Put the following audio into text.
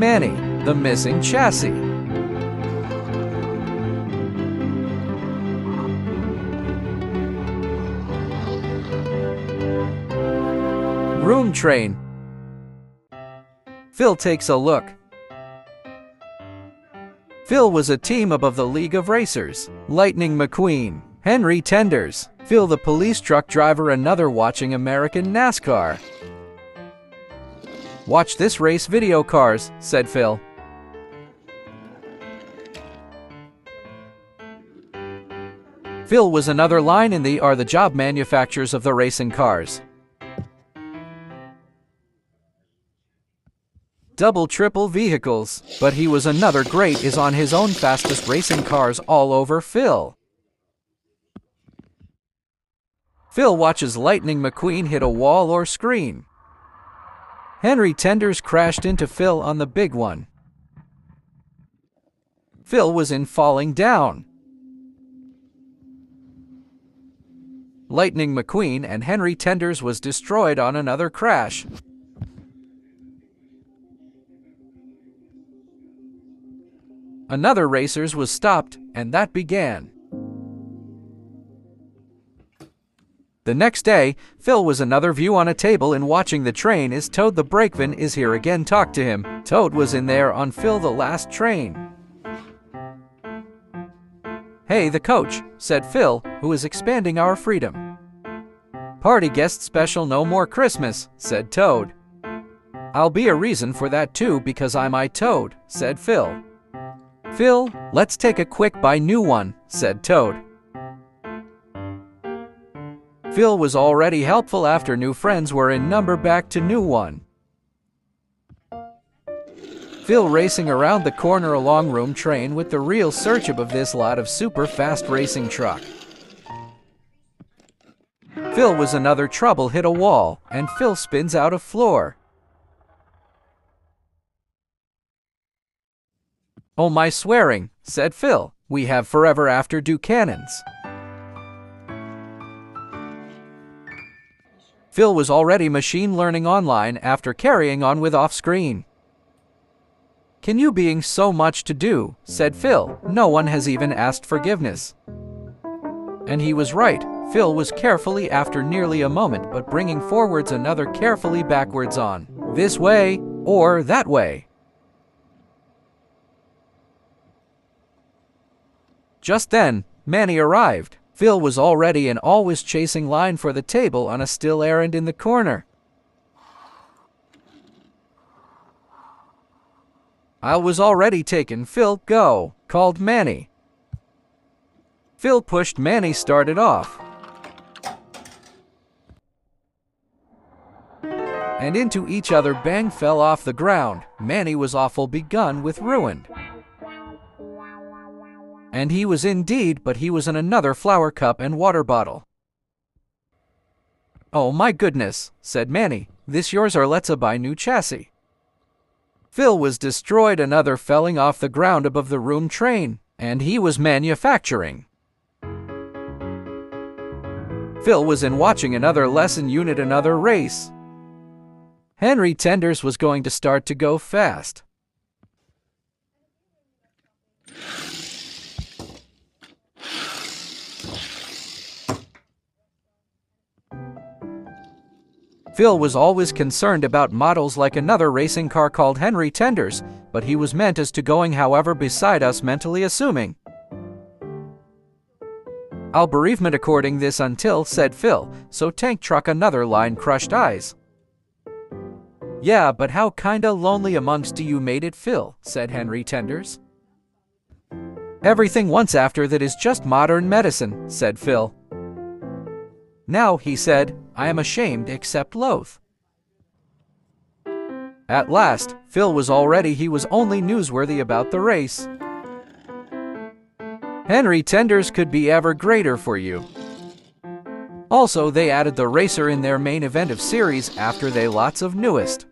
Manny, the missing chassis. Room train. Phil takes a look. Phil was a team above the League of Racers. Lightning McQueen, Henry Tenders, Phil the police truck driver, another watching American NASCAR. "Watch this race video, cars," said Phil. Phil was another line in the are the job manufacturers of the racing cars. Double triple vehicles, but he was another great is on his own fastest racing cars all over Phil. Phil watches Lightning McQueen hit a wall or screen. Henry Tenders crashed into Phil on the big one. Phil was in falling down. Lightning McQueen and Henry Tenders was destroyed on another crash. Another racers was stopped, and that began. The next day, Phil was another view on a table and watching the train as Toad the brakeman is here again talk to him. Toad was in there on Phil the last train. "Hey, the coach," said Phil, who is expanding our freedom. "Party guest special, no more Christmas," said Toad. "I'll be a reason for that too because I'm Toad," said Phil. "Phil, let's take a quick buy new one," said Toad. Phil was already helpful after new friends were in number back to new one. Phil racing around the corner along room train with the real search of this lot of super fast racing truck. Phil was another trouble hit a wall, and Phil spins out of floor. "Oh my swearing," said Phil, "we have forever after do cannons." Phil was already machine learning online after carrying on with off-screen. "Can you being so much to do," said Phil, "no one has even asked forgiveness." And he was right. Phil was carefully after nearly a moment but bringing forwards another carefully backwards on this way or that way. Just then, Manny arrived. Phil was already and always chasing line for the table on a still errand in the corner. "I was already taken, Phil, go," called Manny. Phil pushed Manny started off. And into each other bang fell off the ground. Manny was awful begun with ruined. And he was indeed, but he was in another flower cup and water bottle. "Oh my goodness," said Manny, "this yours or let's buy new chassis." Phil was destroyed, another felling off the ground above the room train, and he was manufacturing. Phil was in watching another lesson unit, another race. Henry Tenders was going to start to go fast. Phil was always concerned about models like another racing car called Henry Tenders, but he was meant as to going however beside us mentally assuming. "I'll bereavement according this until," said Phil, so tank truck another line crushed eyes. "Yeah, but how kinda lonely amongst you made it, Phil," said Henry Tenders. "Everything once after that is just modern medicine," said Phil. "Now," he said, "I am ashamed except loath." At last, Phil was already he was only newsworthy about the race. Henry Tenders could be ever greater for you. Also, they added the racer in their main event of series after they lots of newest.